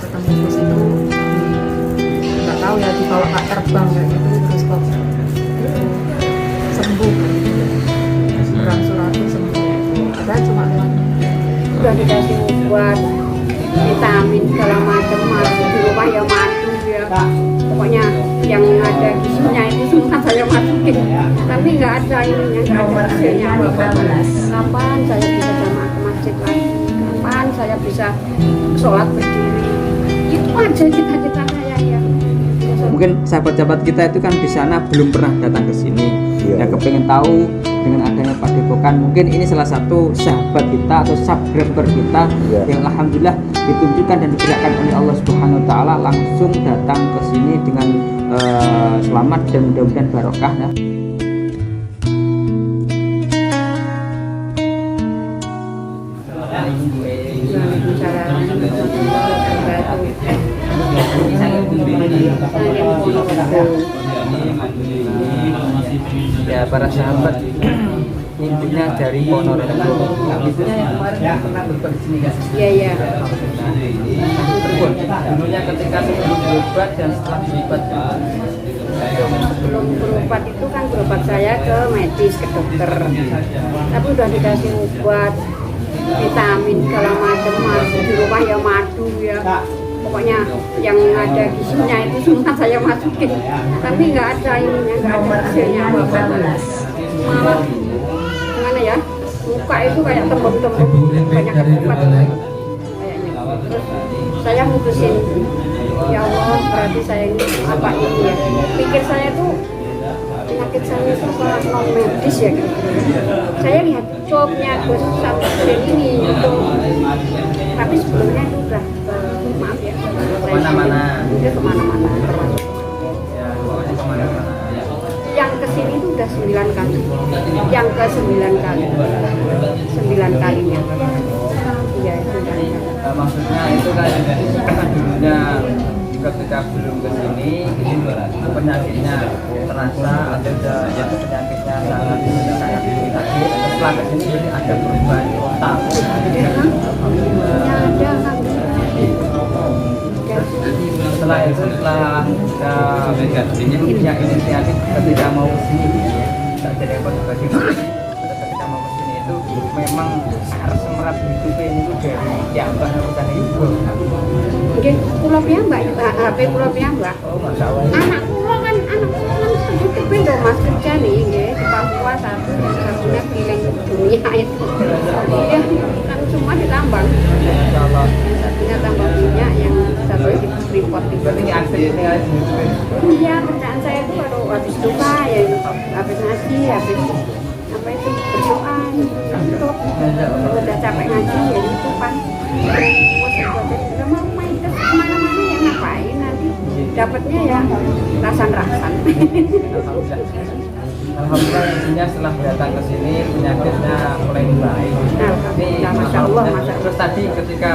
ketemu Gus itu nggak tahu ya dibawa Pak terbang kayak gitu terus kok sembuh berangsur-angsur sembuh padahal cuma lewat udah dikasih obat vitamin segala macam madu di rumah ya madu ya pokoknya yang ada gizinya itu semua saya masukin tapi nggak ada ininya nggak ada hasilnya kapan saya bisa jamaah ke masjid lagi kapan saya bisa sholat berdiri itu aja cita-cita saya ya. Mungkin sahabat-sahabat kita itu kan di sana belum pernah datang ke sini ya kepengen tahu dengan adanya Padepokan mungkin ini salah satu sahabat kita atau subscriber kita yang alhamdulillah ditunjukkan dan digerakkan oleh Allah Subhanahu Wa Taala langsung datang ke sini dengan selamat dan mudah-mudahan barokah ya. Ya para sahabat intinya dari Ponorogo intinya yang kemarin pernah berobat di sini kan? Iya Dulunya ketika sebelum berobat dan setelah berobat sebelum berobat itu kan berobat saya ke medis ke dokter tapi udah dikasih obat vitamin segala macam madu di rumah ya madu ya pokoknya yang ada gizinya itu semua saya masukin tapi nggak ada ininya nggak ada hasilnya malah gimana ya muka itu kayak tembem-tembem banyak kupat kayaknya terus saya mutusin ya Allah berarti saya ini apa ini ya pikir saya tuh penyakit saya itu non medis ya gitu. Saya lihat jobnya Gus Samsudin ini itu tapi sebelumnya itu udah maaf ya kemana-mana udah kemana-mana termasuk ya pokoknya kemana-mana yang kesini itu udah 9 kali yang ke 9 kali 9 kalinya iya itu maksudnya itu kan dulunya ketika belum ke sini penyakitnya terasa ada penyakitnya sangat sakit setelah ke sini jadi ada perubahan total setelah itu setelah kita punya inisiatif ketika mau ke sini jadi apa bagaimana ketika mau ke sini itu memang semerat hidupnya ini udah diambah urusan itu mungkin pulau Piyambak HP pulau Piyambak anak pulau kan sedikit beda mas kerja nih di Papua satunya keliling dunia itu ya kan semua ditambang satunya tambang minyak yang satunya di Freeport ini aktif ini iya kerjaan saya itu kalau habis duka ya habis ngaji habis apa itu berdoa untuk udah capek ngaji ya itu kan udah mau main ke kemana-mana ya ngapain nanti dapatnya ya rasan-rasan Alhamdulillah intinya setelah datang ke sini penyakitnya mulai baik. Alhamdulillah, masya Allah. Terus tadi ketika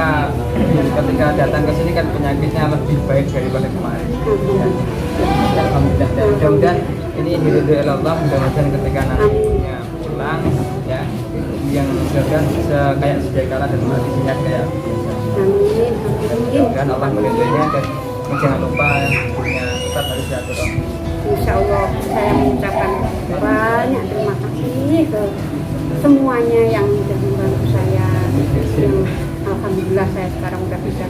datang ke sini kan penyakitnya lebih baik daripada kemarin. Ya, alhamdulillah. Dan mudah-mudahan ini diridhoi Allah mudah-mudahan ketika nantinya pulang ya yang mudah-mudahan bisa kayak sedia kala dan masih sehat kayak biasa. Amin. Dan Allah meridhoinya dan jangan lupa punya tetap harus silaturahmi. Insya Allah saya mengucapkan banyak terima kasih ke semuanya yang sudah membantu saya yang alhamdulillah saya sekarang udah bisa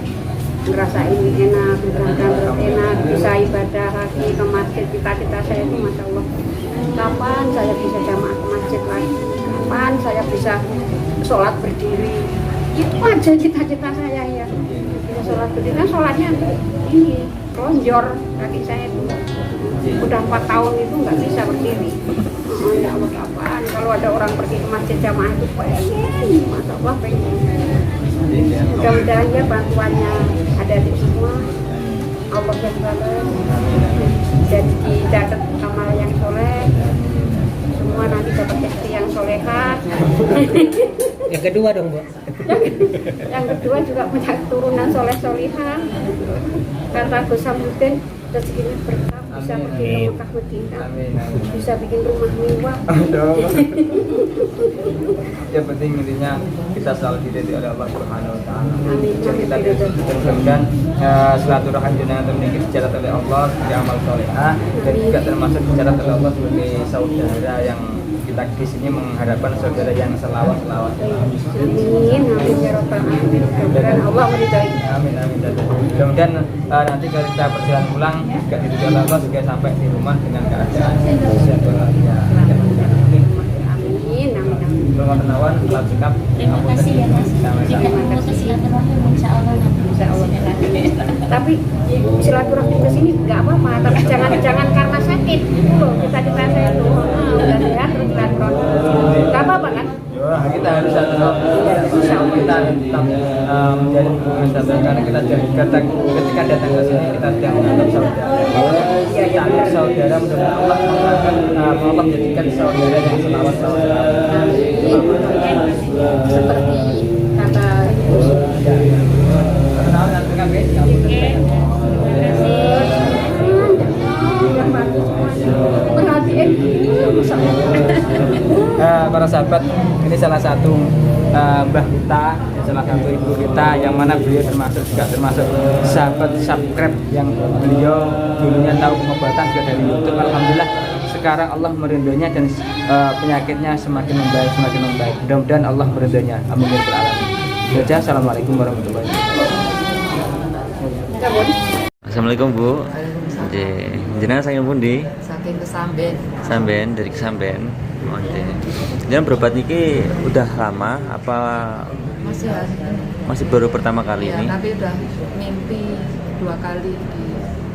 ngerasain enak, berangkat terus enak, bisa ibadah lagi ke masjid. Cita-cita saya itu masya Allah kapan saya bisa jamaah ke masjid lagi, kapan saya bisa sholat berdiri, itu aja cita-cita saya ya bisa sholat berdiri. Kan sholatnya ini lonjor kaki saya itu udah 4 tahun itu nggak bisa berdiri. Ya Allah kapan kalau ada orang pergi ke masjid jamaah itu pengen, masya Allah pengen. Mudah-mudahan ya bantuannya ada di semua. Allah yang balas dan dicatat amal yang soleh, semua nanti dapat istri yang solehah. Yang kedua dong Bu. Yang kedua juga punya turunan soleh solihah. Kata Gus Samsudin rezekinya berkah. bisa Amin. pergi ke Mekah Madinah, Amin. bisa bikin rumah mewah. Yang penting intinya kita selalu dididik oleh Allah Subhanahu Wa Taala. Amin. Dan kita mudah-mudahan silaturahmi dengan memiliki dicatat oleh Allah sebagai amal solehah dan juga termasuk dicatat oleh Allah sebagai saudara yang kita di sini mengharapkan saudara yang selawat. Amin. Amin ya robbal alamin. Mudah-mudahan Allah meridai. Amin. Dan mudah-mudahan nanti kalau kita perjalanan pulang juga diridhoi oleh Allah juga sampai di rumah dengan keadaan sehat walafiat. Amin. Amin. Belum kenawan, selamat sikap. Terima kasih ya Mas. Kita memutus silaturahim insya Allah nanti. Insya Allah. Tapi silaturahmi ke sini nggak apa-apa, tapi jangan karena sakit itu loh. Kita ditanya itu udah sehat terus silaturahmi. Nggak apa-apa kan? Wah, kita harus kita tetap menjadi hubungan saudara karena kita ketika datang ke sini kita sudah menganggap saudara. Kita anggap saudara, mudah-mudahan Allah Allah menjadikan saudara yang selawat saudara. Seperti kata Gus. Perkenalan dan PKB. Para sahabat, ini salah satu mbah kita, salah satu ibu kita yang mana beliau termasuk sahabat subscribe yang beliau dulunya tahu pengobatan juga dari YouTube. Alhamdulillah sekarang Allah meridhoinya dan penyakitnya semakin membaik. Mudah-mudahan Allah meridhoinya. Amin ya rabbal alamin. Saja, assalamualaikum warahmatullahi wabarakatuh. Assalamualaikum Bu. Jenengan saking pundi? Saking Kesamben. Samben, dari Kesamben. Oke. Jenengan berobat niki udah lama apa Masih masih baru pertama kali ya, ini? tapi udah mimpi 2 kali di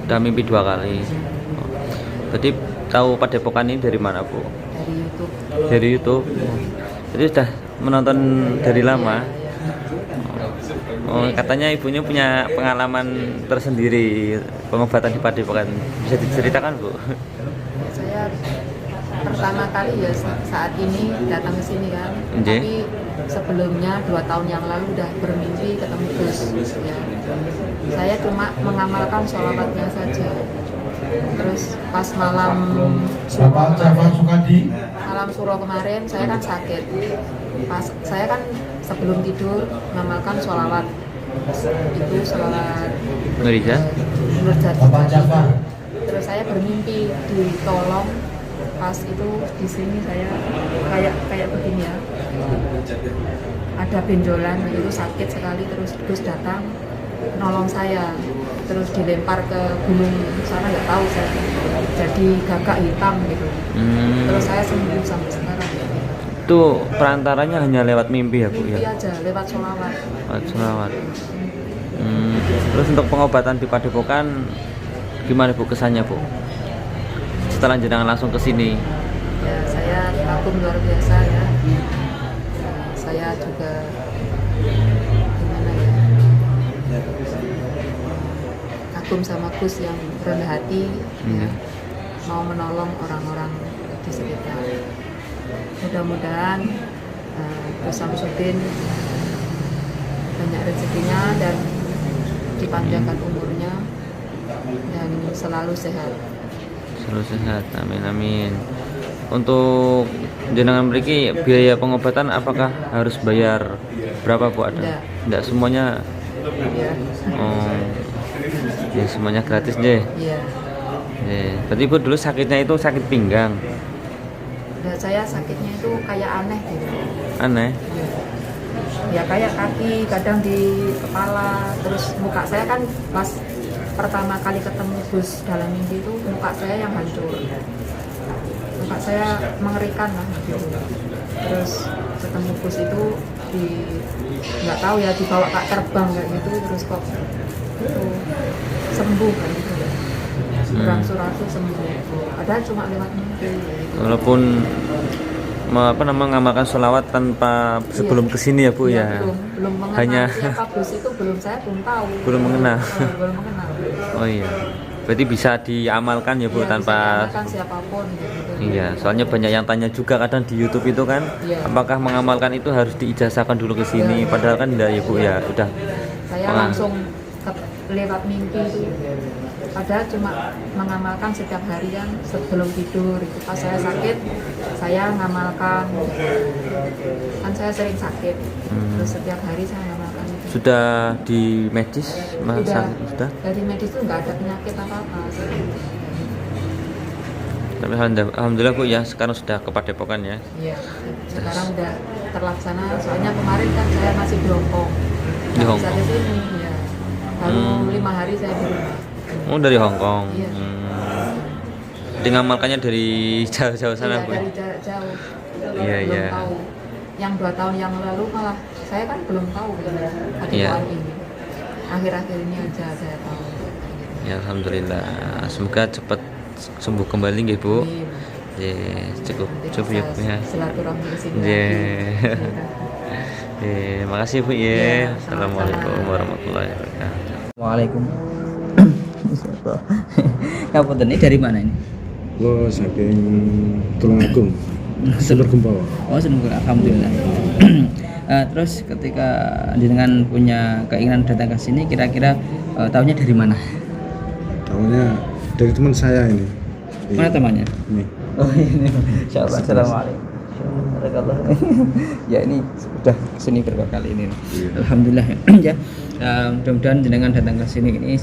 Udah mimpi 2 kali. Berarti tahu Padepokan ini dari mana Bu? dari YouTube. Dari YouTube. Jadi sudah menonton dari lama. Oh, katanya ibunya punya pengalaman tersendiri pengobatan di Padepokan. Bisa diceritakan Bu? Saya pertama kali ya saat ini datang ke sini kan. Nggih. Tapi sebelumnya 2 tahun yang lalu udah bermimpi ketemu Gus ya. Saya cuma mengamalkan sholawatnya saja. Terus pas malam suro kemarin saya kan sakit. Pas saya kan sebelum tidur mengamalkan sholawat. Itu sholawat Nurija? Nurjati. Terus saya bermimpi ditolong. Pas itu di sini saya kayak begini ya. Ada benjolan itu sakit sekali, terus datang nolong saya, terus dilempar ke gunung sana nggak tahu saya, jadi gagak hitam gitu. Terus saya sembuh sampai sekarang. Itu perantaranya hanya lewat mimpi ya Bu Mimpi ya? aja lewat sholawat. Lewat sholawat. Terus untuk pengobatan di Padepokan gimana Bu kesannya Bu? Setelah jenengan langsung ke sini. Ya saya kagum luar biasa ya. Saya juga gimana ya? Kagum sama Gus yang rendah hati ya, mau menolong orang-orang di sekitar. Mudah-mudahan Gus Samsudin banyak rezekinya dan dipanjangkan umurnya dan selalu sehat. Selalu sehat, amin. Untuk jenengan memiliki biaya pengobatan apakah harus bayar berapa Bu ada? Tidak semuanya. Ya. Oh, ya semuanya gratis deh. Iya. Berarti Bu dulu sakitnya itu sakit pinggang. Dan saya sakitnya itu kayak aneh gitu. Aneh. Ya kayak kaki, kadang di kepala, terus muka saya kan pas pertama kali ketemu Gus dalam mimpi itu muka saya yang hancur. Muka saya mengerikan lah gitu. Terus ketemu Gus itu nggak tahu ya dibawa kak terbang kayak gitu, terus kok itu sembuh kan gitu ya. Berangsur-angsur sembuh. Padahal cuma lewat mimpi. Gitu. Walaupun mengamalkan sholawat tanpa sebelum kesini ya Bu ya. Belum mengenal Hanya siapa Gus itu saya belum tahu. Belum mengenal. Belum mengenal. Oh iya. Berarti bisa diamalkan ya Bu Ya, tanpa. bisa diamalkan siapapun gitu. Iya, soalnya banyak yang tanya juga kadang di YouTube itu kan, Iya. apakah mengamalkan itu harus diijazahkan dulu ke sini? Padahal kan enggak ya Bu ya, udah. Saya Wah. langsung lewat mimpi itu. Padahal cuma mengamalkan setiap harian sebelum tidur. Itu pas saya sakit, saya ngamalkan. Kan saya sering sakit, terus setiap hari saya ngamalkan itu. Sudah di medis masa sudah? Dari medis itu nggak ada penyakit apa-apa. Tapi alhamdulillah Bu ya, sekarang sudah ke Padepokan ya. Iya, sekarang udah terlaksana. Soalnya kemarin kan saya masih di Hongkong, Di nggak bisa Hongkong. ke sini. Ya. Baru 5 hari saya di rumah. Oh dari Hongkong. Iya. Jadi ngamalkannya dari jauh-jauh sana Iya, Bu. dari jarak jauh. Iya, Belum iya. tahu. Yang 2 tahun yang lalu malah saya kan belum tahu ada Iya. ini. Akhir-akhir ini aja saya tahu. Ya alhamdulillah. Semoga cepat sembuh kembali nggih Bu. Iya. Cukup Nanti cukup ya Bu bisa ya. silaturahmi ke sini Iya. lagi. Makasih Bu Iya, ya. sama-sama. Assalamualaikum warahmatullahi wabarakatuh. Waalaikum. Kabupaten ini dari mana ini? Lo saking Tulungagung, Sumber Gempol. Oh, semoga alhamdulillah. Terus ketika dengan punya keinginan datang ke sini, kira-kira tahunya dari mana? Tahunya dari teman saya ini. Mana temannya? Ini. Oh ini, insyaallah. Assalamualaikum. Ya ini sudah kesini berapa kali ini. Alhamdulillah ya. Mudah-mudahan jenengan datang ke sini ini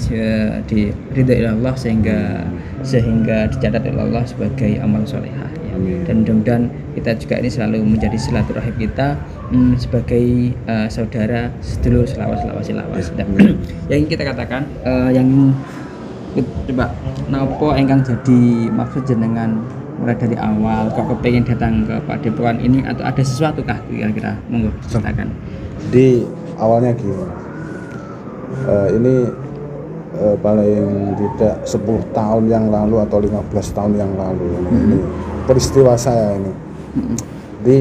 diridhoi Allah sehingga dicatat oleh Allah sebagai amal solehah ya. Dan mudah-mudahan kita juga ini selalu menjadi silaturahim kita sebagai saudara sedulur selawas. Yang ingin kita katakan yang coba napa ingkang jadi maksud jenengan mulai dari awal kok kepengen datang ke Padepokan ini, atau ada sesuatu kah kira-kira? Monggo ceritakan. Di awalnya gini. Ini paling tidak 10 tahun yang lalu atau 15 tahun yang lalu ini peristiwa saya ini. Jadi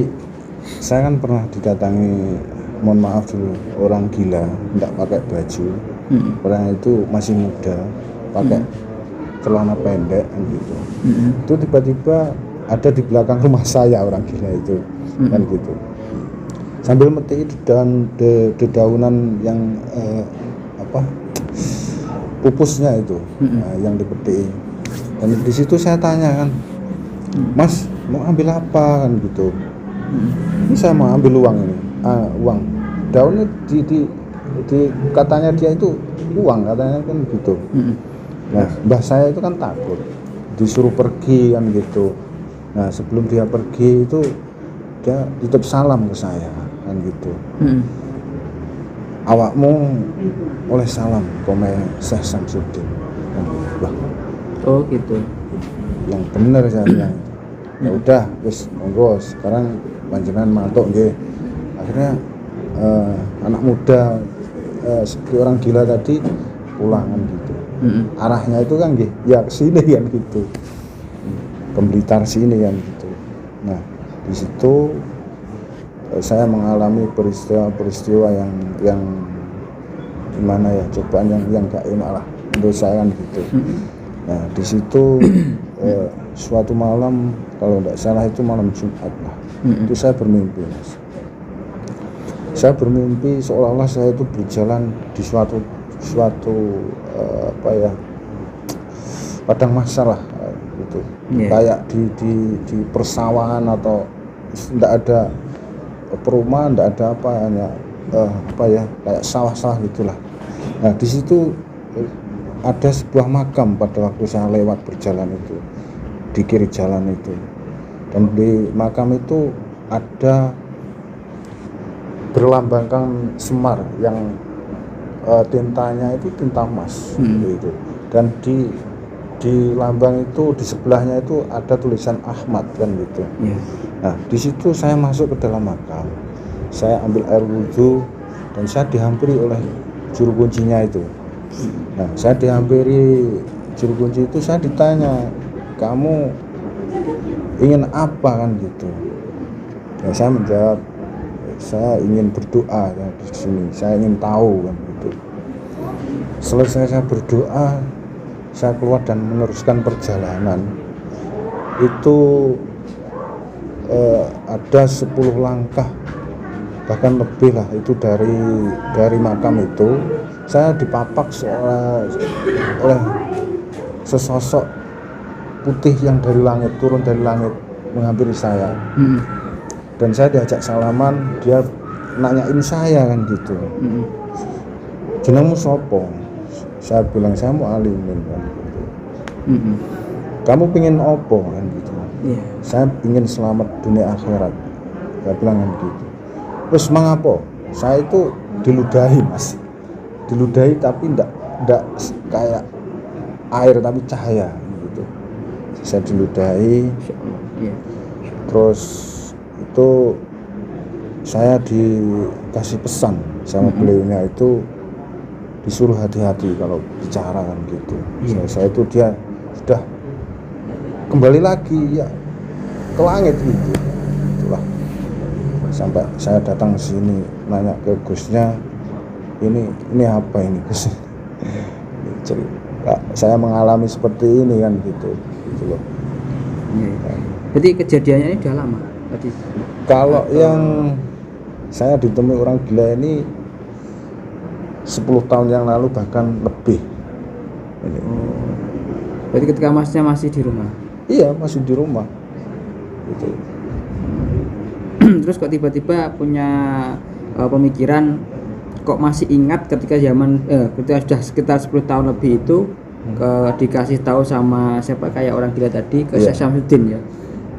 saya kan pernah didatangi, mohon maaf dulu, orang gila, tidak pakai baju. Orang itu masih muda, pakai celana pendek kan gitu. Itu tiba-tiba ada di belakang rumah saya orang gila itu, kan gitu. Sambil metik dedaunan yang pupusnya itu, yang dipetik. Dan di situ saya tanya kan, Mas mau ambil apa kan gitu. Ini saya mau ambil uang ini, uang. Daunnya di katanya dia itu uang katanya kan gitu. Nah, mbah saya itu kan takut, disuruh pergi kan gitu. Nah, sebelum dia pergi itu dia titip salam ke saya kan gitu. Awakmu oleh salam kome Syekh Samsudin kan gitu. Wah, Oh gitu. yang bener saya bilang. Ya udah, wis monggo sekarang panjenengan mantuk nggih. Akhirnya anak muda seperti orang gila tadi pulang kan gitu. Arahnya itu kan ya ke sini kan gitu, ke Blitar sini kan gitu. Nah di situ saya mengalami peristiwa yang gimana ya, cobaan yang gak enak lah menurut saya kan gitu. Nah di situ suatu malam, kalau tidak salah itu malam Jumat lah, itu saya bermimpi, Mas. Saya bermimpi seolah-olah saya itu berjalan di suatu padang mahsyar lah gitu. Kayak di persawahan atau tidak ada perumahan, tidak ada apa, hanya kayak sawah-sawah gitulah. Nah di situ ada sebuah makam pada waktu saya lewat berjalan itu di kiri jalan itu, dan di makam itu ada berlambangkan Semar yang tintanya itu tinta emas gitu. Dan di lambang itu di sebelahnya itu ada tulisan Ahmad kan gitu. Nah di situ saya masuk ke dalam makam, saya ambil air wudhu dan saya dihampiri oleh juru kuncinya itu. Nah saya dihampiri juru kunci itu, saya ditanya, kamu ingin apa kan gitu. Ya saya menjawab, saya ingin berdoa ya, di sini saya ingin tahu kan gitu. Selesai saya berdoa, saya keluar dan meneruskan perjalanan. Itu ada 10 langkah bahkan lebih lah itu dari makam itu saya dipapak oleh sesosok putih yang dari langit, turun dari langit menghampiri saya. Dan saya diajak salaman, dia nanyain saya kan gitu. Jenengmu sopo? Saya bilang saya mau alimin kan gitu. Kamu pingin opo kan gitu. Saya ingin selamat dunia akhirat. Saya bilang kan gitu. Terus mengapa? Saya itu diludahi mas, diludahi tapi ndak kayak air tapi cahaya gitu. Saya diludahi. Terus itu saya dikasih pesan sama beliaunya itu disuruh hati-hati kalau bicara kan gitu. Saya itu dia sudah kembali lagi ya ke langit gitu. Itulah sampai saya datang ke sini nanya ke Gusnya, ini apa ini Gus? Saya mengalami seperti ini kan gitu loh. Jadi kejadiannya ini udah lama tadi. Kalau yang saya ditemui orang gila ini 10 tahun yang lalu bahkan lebih. Berarti ketika masnya masih di rumah? Iya, masih di rumah. Gitu. Terus kok tiba-tiba punya pemikiran kok masih ingat ketika ketika sudah sekitar 10 tahun lebih itu dikasih tahu sama siapa kayak orang gila tadi ke Syekh Samsudin ya?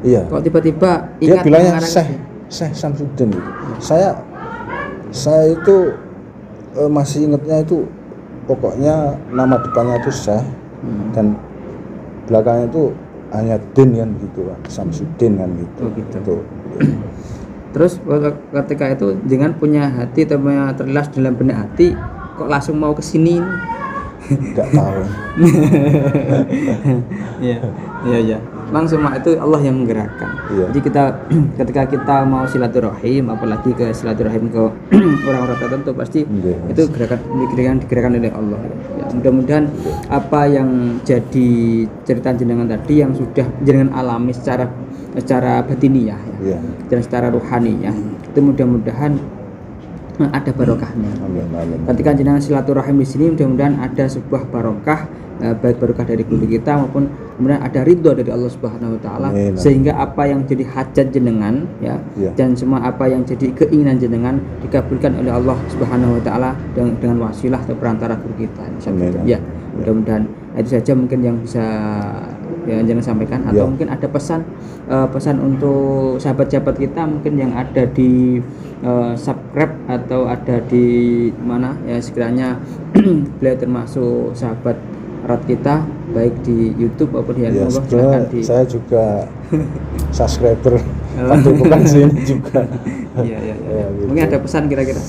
Iya. Kok tiba-tiba dia ingat bilangnya Syekh Samsudin gitu. Saya itu masih ingatnya itu pokoknya nama depannya itu Syekh dan belakangnya itu hanya Din kan gitu kan, Samsudin kan gitu. Tuh. Terus ketika itu dengan punya hati atau terlintas dalam benak hati kok langsung mau ke sini? Enggak tahu. Iya. Langsung itu Allah yang menggerakkan. Jadi ketika kita mau silaturahim, apalagi ke silaturahim ke orang-orang tertentu pasti itu digerakkan oleh Allah. Ya, mudah-mudahan apa yang jadi cerita jenengan tadi yang sudah jenengan alami secara batiniah ya, dan secara ruhaniyah itu mudah-mudahan ada barokahnya. Ketika jenengan silaturahim di sini mudah-mudahan ada sebuah barokah, baik barokah dari guru kita maupun kemudian ada ridho dari Allah Subhanahu wa taala, sehingga apa yang jadi hajat jenengan ya, dan semua apa yang jadi keinginan jenengan dikabulkan oleh Allah Subhanahu wa taala dengan wasilah atau perantara guru kita. Ya, mudah-mudahan itu saja mungkin yang bisa jangan sampaikan atau mungkin ada pesan untuk sahabat-sahabat kita mungkin yang ada di subscribe atau ada di mana ya, sekiranya beliau termasuk sahabat erat kita baik di YouTube maupun di ya, saya juga subscriber tapi bukan sini juga. Iya. Gitu. Mungkin ada pesan kira-kira.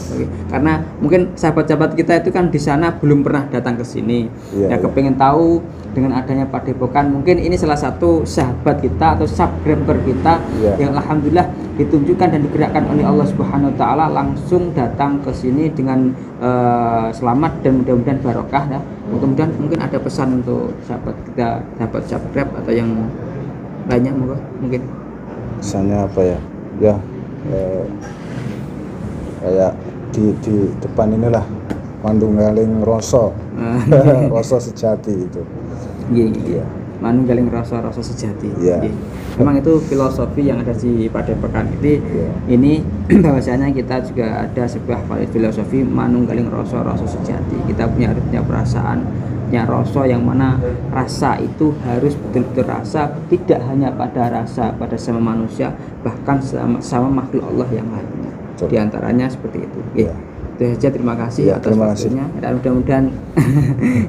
Karena mungkin sahabat-sahabat kita itu kan di sana belum pernah datang ke sini. Kepengen tahu dengan adanya Padepokan, mungkin ini salah satu sahabat kita atau subscriber kita yang alhamdulillah ditunjukkan dan digerakkan oleh Allah Subhanahu wa taala langsung datang ke sini dengan selamat dan mudah-mudahan barokah ya. Mudah-mudahan mungkin ada pesan untuk sahabat kita, sahabat subscribe atau yang lainnya mungkin. Pesannya apa ya? Ya kayak di depan inilah Manunggaling Rasa rasa sejati itu. Iya. Manunggaling rasa sejati. Memang itu filosofi yang ada di Padepokan ini bahwasanya kita juga ada sebuah filosofi manunggaling rasa sejati. Kita harus punya perasaan, punya rasa yang mana rasa itu harus betul-betul rasa, tidak hanya pada rasa pada sama manusia, bahkan sama makhluk Allah yang lainnya. Di antaranya seperti itu. Itu saja, terima kasih atas waktunya dan mudah-mudahan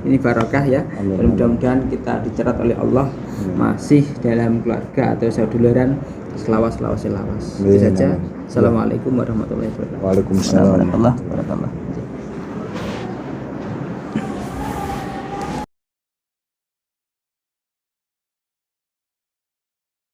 ini barokah ya. Dan mudah-mudahan kita dicerat oleh Allah masih dalam keluarga atau saudularan selawas. Itu saja. Assalamualaikum warahmatullahi wabarakatuh. Waalaikumsalam warahmatullahi wabarakatuh.